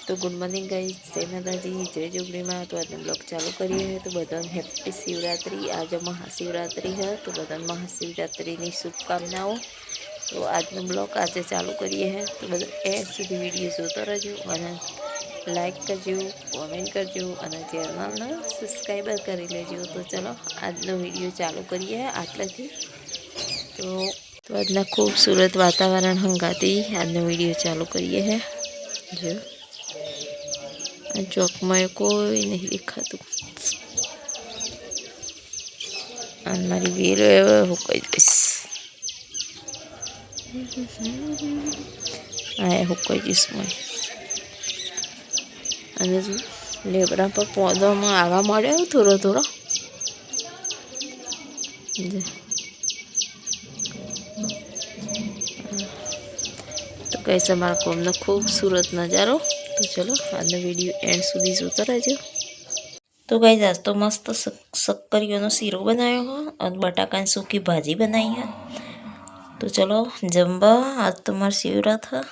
तो good morning guys, जय माता जी, जय जोगणी माँ। तो आज हम ब्लॉग चालू करिए हैं। तो बधाने हैप्पी शिवरात्रि। आज महाशिवरात्रि है, तो बधाने महाशिवरात्रि की शुभकामनाओं। तो आज ब्लॉग आज चालू करिए हैं। तो बधा एंड सुधी वीडियो जोता रहो और लाइक करजो, कमेंट करजो और चेनल ने सब्सक्राइब कर लेजो। तो चलो आज वीडियो चालू करिए आटलेथी। तो आज खूबसूरत वातावरण हंगाती आज वीडियो चालू करिए है। जो चौक में कोई नहीं दिखातु। मारी वीर हुकाई जईश आ हुकाई जईश मैं लेबरा पर पौधा में आवा मळे थोड़ा थोड़ा। तो कैसे हमारा कोमनो खूबसूरत नज़ारो। तो चलो आज वीडियो एंड सुधी जोता रहो। तो गाइस आज तो मस्त शक्करियों सीरो बनायो हो और बटाका सूखी भाजी बनाई है। तो चलो जमवा, आज तो मार शिवरात है।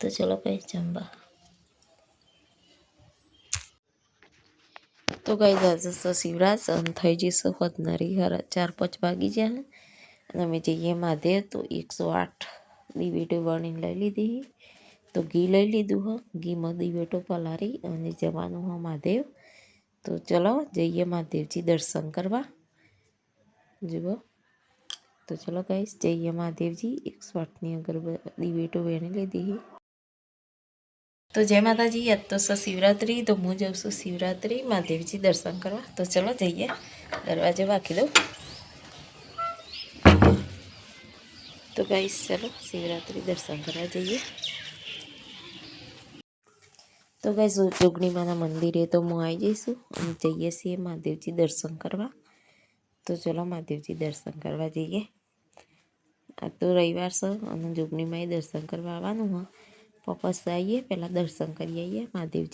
तो चलो गाइस जमवा। तो गाइस आज तो शिवरात थई जैसे होतनारी 4-5 वागी जाए अमे जाइए महादेव। तो 108 दीवेटो बनी लई लीधी। तो घी लई लीधु हो, घी में दीवेटो पलारी और जवानु हो महादेव। तो चलो जाइए महादेव जी दर्शन करवा जुओ। तो चलो गाइस जाइए महादेव जी 108 अगरबत्ती दीवेटो बेणी लीधी। तो जय माता जी, आज तो शिवरात्रि। तो हूँ जाऊँ छूँ शिवरात्रि महादेव जी दर्शन करवा। तो चलो जाइए, दरवाजे वाकी दो। तो गाइस चलो शिवरात्रि दर्शन करवा जाइए। तो गाइस जोगणी माना मंदिर है तो हूँ आई जईशू जाइए छे महादेव जी दर्शन करवा। तो चलो महादेव जी दर्शन करवा जाइए। आ तो रविवार से और जोगणी माँ दर्शन करवा आवानुं है। वापस आइए, पहला दर्शन कर आइए महादेव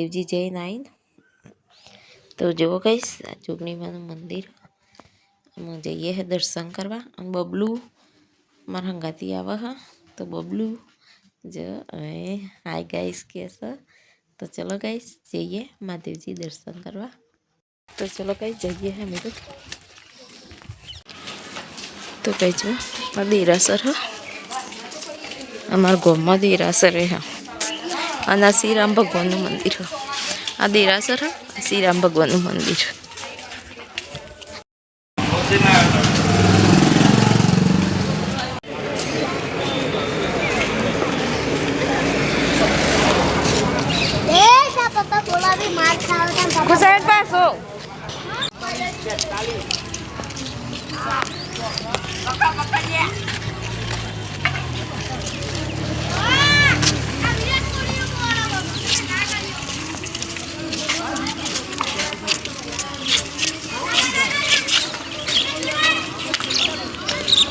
जी जैन आई। तो जो गाइस जोगणी माँ मंदिर हम जाइए है दर्शन करवा। बबलू मार हंगाती आवा है। तो बबलू जो हाय गाइस कैसा। तो चलो गाइस जाइए महादेव जी दर्शन करवा। तो चलो गाइस जाइए है मेरे। तो गाइस में देरासर है, अमर गाँव में देरासर है और श्री राम भगवान मंदिर है। आ देरासर है, श्री राम भगवान मंदिर। कुछ पास हो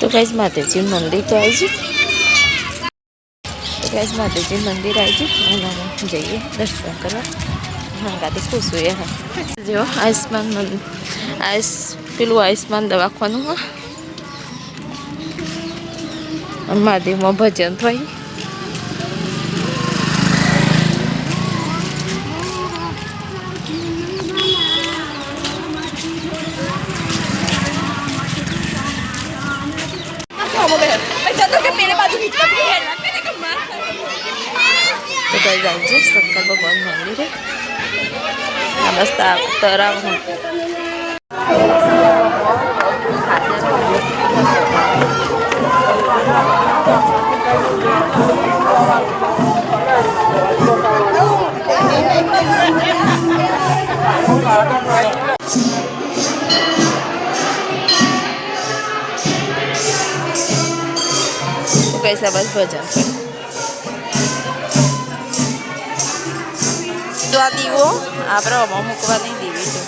तो गाइस महादेव जी मंदिर तो आई जी। तो गाइस महादेव जी मंदिर आई जी जाइए दर्शन करवा। हाँ गाड़ी खुश हुए हैं जो आयुष्मान पेलू आयुष्मान दवाखानु है। महादेव में भजन थी। तो कहीं जाइए शंकर भगवान मंदिर है। बस तराव तो कैसा बस भजन तो आ दीवो આપણે મૂકવા નહીં દેવી તો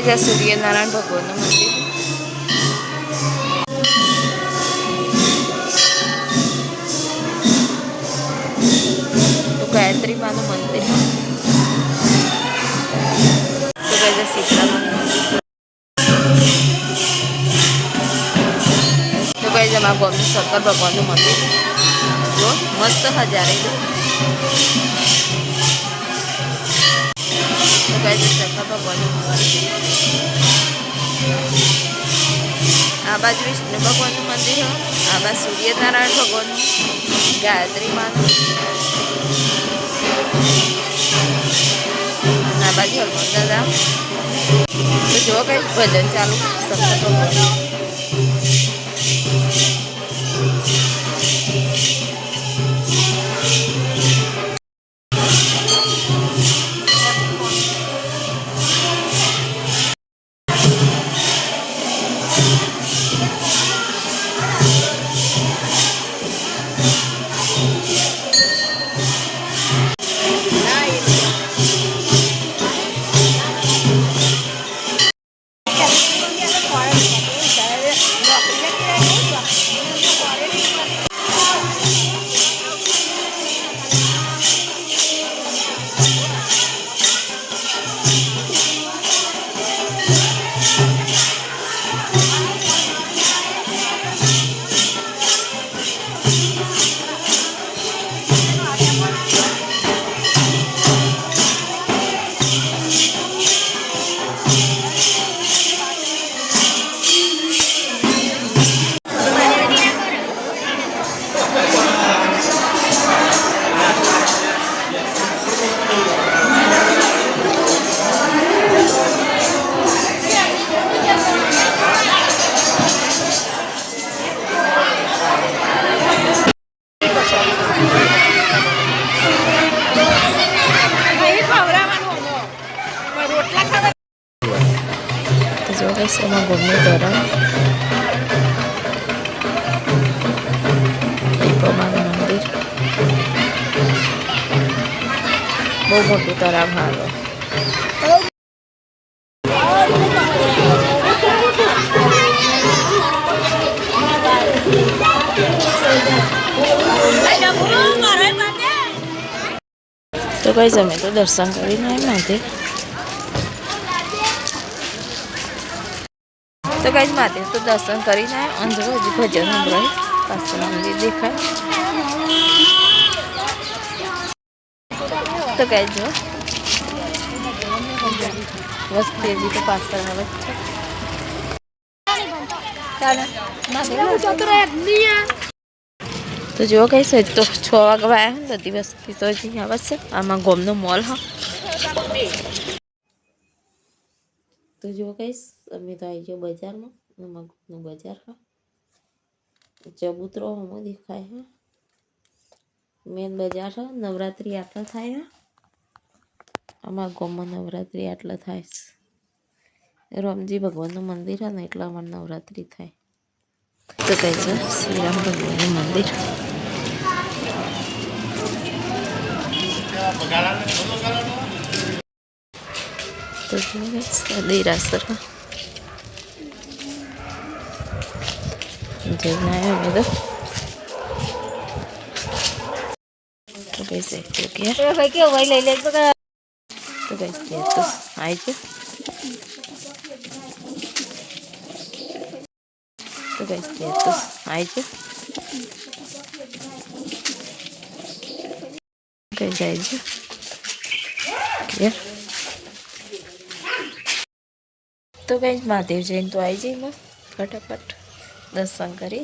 કઈ આ સૂર્યનારાયણ ભગવાનનું મંદિર તો ગાયત્રી માનું મંદિર તો કઈ સીતારામનું મંદિર તો કઈ અમારા ગામનું શંકર ભગવાનનું મંદિર જો મસ્ત હજારે તો કઈ શંકર ભગવાનનું મંદિર આ બાજુ વિષ્ણુ ભગવાનનું મંદિર હોય આ બાજુ સૂર્યનારાયણ ભગવાનનું ગાયત્રી માનું આ બાજુ હનુમાન દાદા તો જો કઈ ભજન ચાલુ શંકર ભગવાન જો guys એમાં ગોમનું તોરણ દીપોમાનું મંદિર બહુ મોટું તળાવ આવે તો guys અમે તો દર્શન કરીને આવ્યા માટે तो गाइस माते तो दर्शन करीने अंदर हजी भजन संभळाय पाछळ मंदिर देखाय तो गाइस जो वस्ती जी तो पाछळ આવે છે तो जो गाइस तो 6 વાગવા આવ્યા ને બધી વસ્તી તો હજી આવે છે આમાં ગોમનો મોલ હા तो जो गाइस अमे तो आई गए बाजार में मगनो बाजार है चबूतरो हम दिखाए है मेन बाजार है नवरात्रि आटला थाय है अमर गाम में नवरात्रि आटला थाय रामजी भगवान मंदिर है ने एटला अमर नवरात्रि थाय तो कई छे श्री राम भगवान मंदिर तो देरासर जगना है हमें तो कैसे तो क्या भाई क्या वही ले ले तो कैसे तो आई जो तो कैसे तो आई जो कैसे आई जो क्या तो गाइस महादेव जयंती तो आई जाए मैं फटाफट दर्शन करी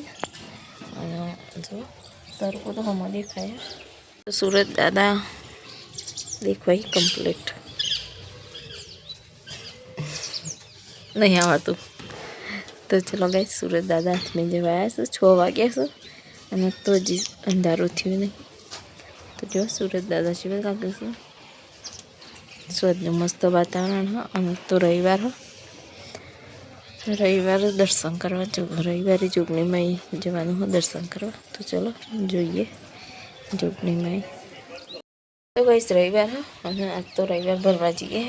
जो तरको तो हम देखाया तो सूरत दादा देखो ही कंप्लीट नहीं आवा तो चलो गाइस सूरत दादा हाथ में जब आया 6 वाग्या से अने तो जी अंधारू थयुं नहीं तो जो सूरत दादा शिव लागे छे सूरजनु मस्त वातावरण है अने तो रविवार है रविवार दर्शन करवा जो रविवार जोगनी माई जवानुं हो दर्शन करवा तो चलो जोईए जोगनी माई तो गाइस रविवार है आज तो रविवार भरवा जाइए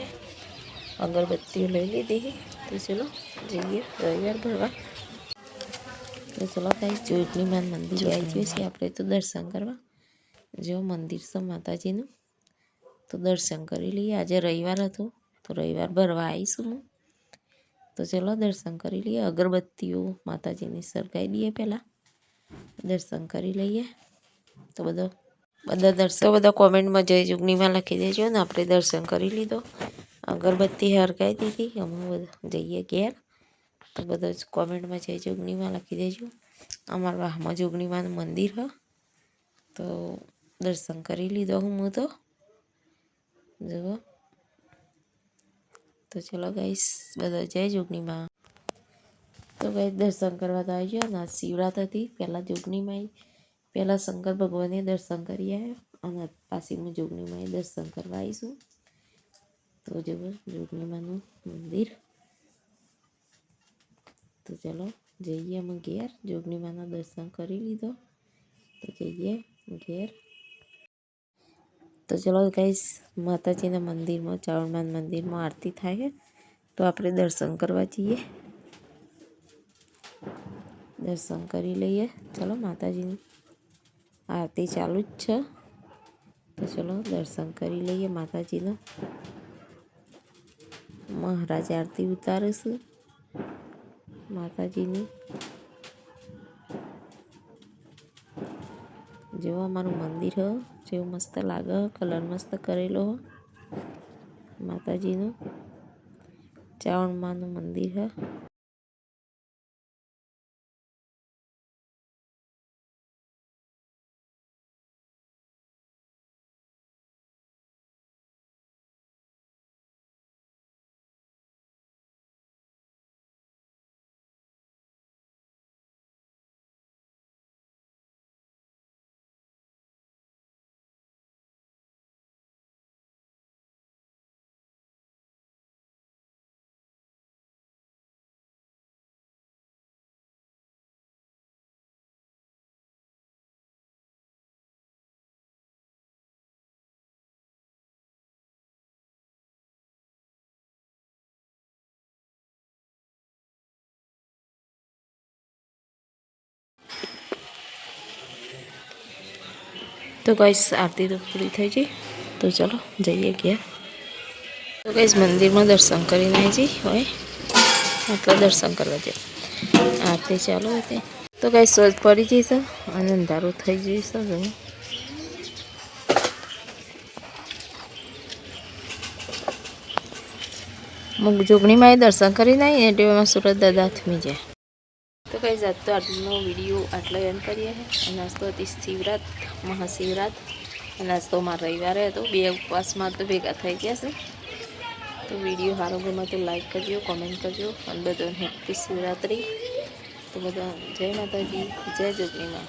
અગરબત્તીઓ લઈ લીધી. તો ચલો જઈએ રવિવાર ભરવા. તો ચલો ગાઈસ જોગણીમાં મંદિર આવી ગયું છે આપણે તો દર્શન કરવા. જો મંદિર છે માતાજીનું, તો દર્શન કરી લઈએ. આજે રવિવાર હતો તો રવિવાર ભરવા આવીશું હું. તો ચલો દર્શન કરી લઈએ. અગરબત્તીઓ માતાજીની સળગાવી દઈએ પહેલાં, દર્શન કરી લઈએ. તો બધા કોમેન્ટમાં જય જોગણીમાં લખી દેજો ને. આપણે દર્શન કરી લીધો, અગરબત્તી હરગાઈ દીધી. અમે બધા જઈએ ઘેર. તો બધા કોમેન્ટમાં જય જોગણીમાં લખી દેજો. અમારા વાહમાં જોગણીમાનું મંદિર હ, તો દર્શન કરી લીધો હું તો જુઓ. તો ચલો ગાઈસ બધા જય જોગણીમાં. તો ગાઈસ દર્શન કરવા તો આવી ગયો ને. શિવરાત હતી, પહેલાં જોગણીમાં પહેલાં શંકર ભગવાનને દર્શન કરી આવ્યો અને પાછી હું જોગણીમાં દર્શન કરવા આવીશું. તો જુઓ જોગણીમાનું મંદિર. તો ચલો જઈએ અમે ઘેર. જોગણીમાના દર્શન કરી લીધો તો જઈએ ઘેર. તો ચલો ગાઈસ માતાજીના મંદિરમાં, ચાવણમાન મંદિરમાં આરતી થાય છે, તો આપણે દર્શન કરવા જઈએ. દર્શન કરી લઈએ. ચલો માતાજીની આરતી ચાલુ જ છે, તો ચલો દર્શન કરી લઈએ માતાજીનો. મહારાજ આરતી ઉતારે છે માતાજીની. જેવો અમારું મંદિર હ, જેવું મસ્ત લાગે, કલર મસ્ત કરેલો માતાજીનો. ચાવણમાનું મંદિર હ. તો ગાઈસ આરતી તો પૂરી થઈ ગઈ, તો ચલો જઈએ ઘેર. તો ગાઈસ મંદિરમાં દર્શન કરીને આવી જઈ હોય આપણે દર્શન કરવા જઈએ. આરતી ચાલુ હતી તો ગાઈસ સોજ પડી જઈશે અને અંધારું થઈ જઈશે. જોગણીમાં દર્શન કરીને આવીને એટલે સુરત દાદા થમી જાય. તો ગાઈસ આજ તો આજનો વિડીયો આટલો એન્ડ કરીએ છીએ. અને આજ તો હતી શિવરાત, મહાશિવરાત, અને આજ તો મારા રવિવારે હતો. 2 ઉપવાસમાં તો ભેગા થઈ ગયા છે. તો વિડીયો સારો ગમે તો લાઈક કરજો, કોમેન્ટ કરજો અને બધાને હેપી શિવરાત્રી. તો બધા જય માતાજી, જય જોગણીમાં.